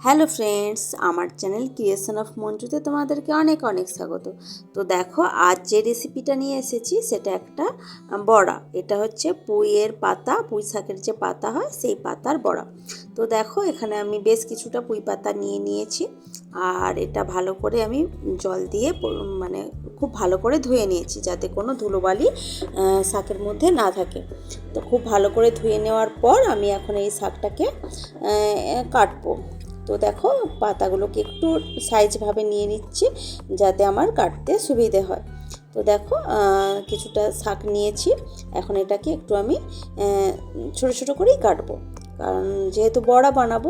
Hello friends, আমার channel creation of মঞ্জুতে তোমাদেরকে অনেক অনেক স্বাগত। তো দেখো, আজ যে রেসিপিটা নিয়ে এসেছি সেটা একটা বড়া। এটা হচ্ছে পুঁইয়ের পাতা, পুঁই শাকের যে পাতা হয় সেই পাতার বড়া। তো দেখো, এখানে আমি বেশ কিছুটা পুঁই পাতা নিয়ে নিয়েছি, আর এটা ভালো করে আমি জল দিয়ে মানে খুব ভালো করে ধুয়ে নিয়েছি, যাতে কোনো ধুলোবালি শাকের মধ্যে না থাকে। তো খুব ভালো করে ধুয়ে নেওয়ার পর আমি এখন এই শাকটাকে কাটবো। তো দেখো, পাতাগুলোকে একটু সাইজভাবে নিয়ে নিচ্ছি যাতে আমার কাটতে সুবিধে হয়। তো দেখো, কিছুটা শাক নিয়েছি। এখন এটাকে একটু আমি ছোটো ছোটো করেই কাটবো, কারণ যেহেতু বড়া বানাবো।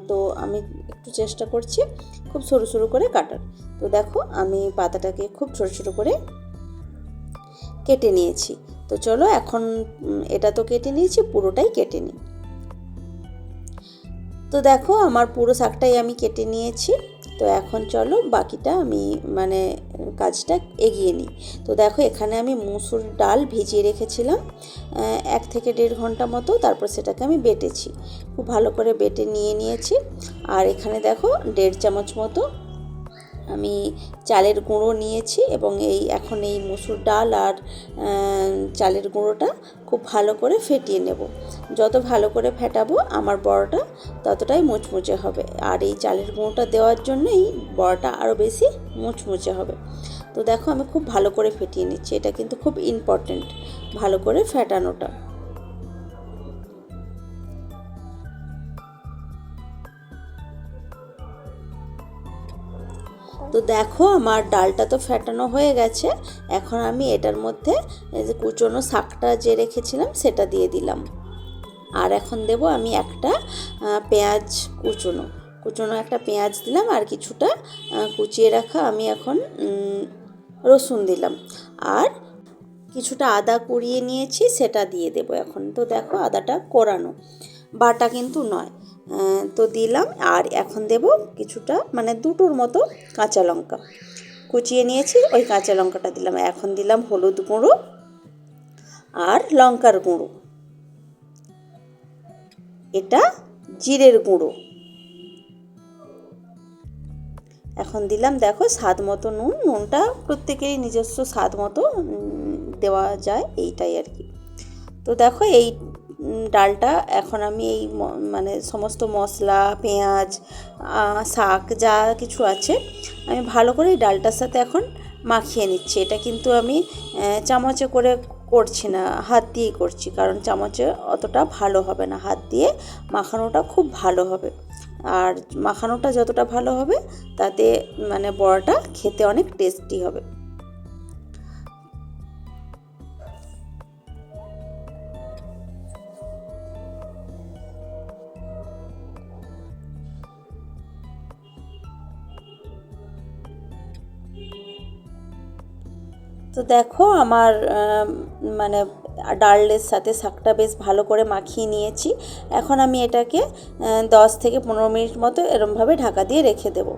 তো আমি একটু চেষ্টা করছি খুব সরু সরু করে কাটার। তো দেখো, আমি পাতাটাকে খুব ছোটো ছোটো করে কেটে নিয়েছি। তো চলো, এখন এটা তো কেটে নিয়েছি, পুরোটাই কেটে নিই। তো দেখো, আমার পুরো শাকটাই আমি কেটে নিয়েছি। তো এখন চলো বাকিটা আমি কাজটা এগিয়ে নিই। তো দেখো, এখানে আমি মুসুর ডাল ভিজিয়ে রেখেছিলাম 1 থেকে 1.5 ঘন্টা মতো। তারপর সেটাকে আমি বেটেছি, খুব ভালো করে বেটে নিয়েছি। আর এখানে দেখো 1.5 চামচ মতো আমি চালের গুঁড়ো নিয়েছি, এবং এখন এই মুসুর ডাল আর চালের গুঁড়োটা খুব ভালো করে ফেটিয়ে নেব। যত ভালো করে ফেটাবো আমার বড়াটা ততটাই মুচমুচে হবে, আর এই চালের গুঁড়োটা দেওয়ার জন্যই বড়াটা আরও বেশি মুচমুচে হবে। তো দেখো, আমি খুব ভালো করে ফেটিয়ে নিচ্ছি, এটা কিন্তু খুব ইম্পর্ট্যান্ট, ভালো করে ফেটানোটা। তো দেখো, আমার ডালটা তো ফেটানো হয়ে গেছে। এখন আমি এটার মধ্যে এই যে কুচনো শাকটা যে রেখেছিলাম সেটা দিয়ে দিলাম। আর এখন দেব আমি একটা পেঁয়াজ, কুচনো একটা পেঁয়াজ দিলাম, আর কিছুটা কুচিয়ে রাখা আমি এখন রসুন দিলাম, আর কিছুটা আদা কুড়িয়ে নিয়েছি সেটা দিয়ে দেব এখন। তো দেখো, আদাটা কোরানো, বাটা কিন্তু নয়। তো দিলাম, আর এখন দেব কিছুটা দুটোর মতো কাঁচা লঙ্কা কুচিয়ে নিয়েছি, ওই কাঁচা লঙ্কাটা দিলাম। এখন দিলাম হলুদ গুঁড়ো আর লঙ্কার গুঁড়ো, এটা জিরের গুঁড়ো। এখন দিলাম দেখো স্বাদ মতো নুন। নুনটা প্রত্যেকেরই নিজস্ব স্বাদ মতো দেওয়া যায়, এইটাই আর কি। তো দেখো, এই ডালটা এখন আমি এই সমস্ত মশলা, পেঁয়াজ, শাক যা কিছু আছে আমি ভালো করে এই ডালটার সাথে এখন মাখিয়ে নিচ্ছি। এটা কিন্তু আমি চামচে করে করছি না, হাত দিয়েই করছি, কারণ চামচে অতটা ভালো হবে না, হাত দিয়ে মাখানোটা খুব ভালো হবে। আর মাখানোটা যতটা ভালো হবে তাতে বড়াটা খেতে অনেক টেস্টি হবে। তো দেখো, আমার মানে ডালের সাথে শাকটা বেশ ভালো করে মাখিয়ে নিয়েছি। এখন আমি এটাকে 10 থেকে 15 মিনিট মতো এরমভাবে ঢাকা দিয়ে রেখে দেব।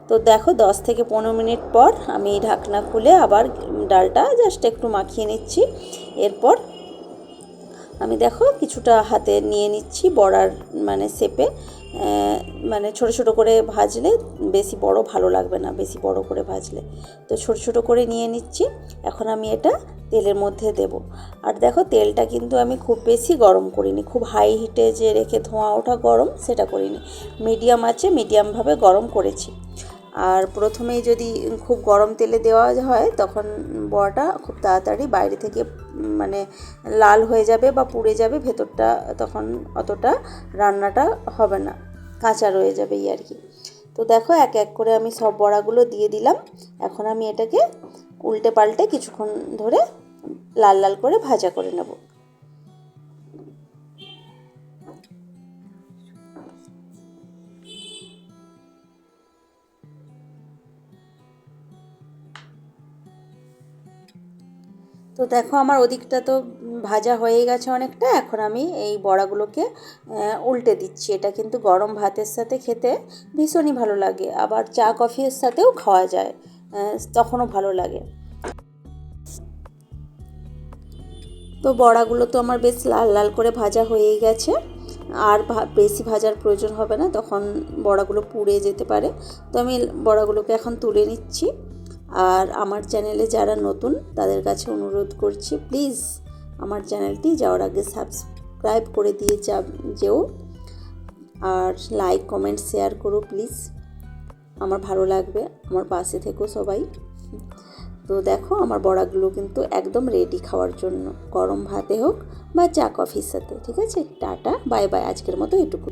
তো দেখো, 10 থেকে 15 মিনিট পর আমি ঢাকনা খুলে আবার ডালটা জাস্ট একটু মাখিয়ে নিচ্ছি। এরপর আমি দেখো কিছুটা হাতে নিয়ে নিচ্ছি বড়ার শেপে, ছোটো ছোটো করে ভাজলে বেশি বড় ভালো লাগবে না, বেশি বড় করে ভাজলে। তো ছোটো ছোটো করে নিয়ে নিচ্ছি। এখন আমি এটা তেলের মধ্যে দেব। আর দেখো, তেলটা কিন্তু আমি খুব বেশি গরম করিনি, খুব হাই হিটে যে রেখে ধোঁয়া ওঠা গরম সেটা করিনি, মিডিয়াম আছে, মিডিয়ামভাবে গরম করেছি। আর প্রথমেই যদি খুব গরম তেলে দেওয়া হয় তখন বড়াটা খুব তাড়াতাড়ি বাইরে থেকে লাল হয়ে যাবে বা পুড়ে যাবে, ভেতরটা তখন অতটা রান্নাটা হবে না, কাঁচা রয়ে যাবে এই আর কি। তো দেখো, এক এক করে আমি সব বড়াগুলো দিয়ে দিলাম। এখন আমি এটাকে উল্টে পাল্টে কিছুক্ষণ ধরে লাল লাল করে ভাজা করে নেব। তো দেখো, আমার ওদিকটা তো ভাজা হয়ে গেছে অনেকটা। এখন আমি এই বড়াগুলোকে উল্টে দিচ্ছি। এটা কিন্তু গরম ভাতের সাথে খেতে ভীষণই ভালো লাগে, আবার চা কফির সাথেও খাওয়া যায়, তখনও ভালো লাগে। তো বড়াগুলো তো আমার বেশ লাল লাল করে ভাজা হয়েই গেছে। আর বেশি ভাজার প্রয়োজন হবে না, তখন বড়াগুলো পুড়ে যেতে পারে। তো আমি বড়াগুলোকে এখন তুলে নিচ্ছি। আর আমার চ্যানেলে যারা নতুন তাদের কাছে অনুরোধ করছি, প্লিজ আমার চ্যানেলটি যাওয়ার আগে সাবস্ক্রাইব করে দিয়ে যেও, আর লাইক কমেন্ট শেয়ার করো প্লিজ, আমার ভালো লাগবে, আমার পাশে থেকো সবাই। তো দেখো আমার বড়াগুলো কিন্তু একদম রেডি খাওয়ার জন্য, গরম ভাতে হোক বা চা কফির সাথে। ঠিক আছে, টাটা বাই বাই, আজকের মতো এটুকু।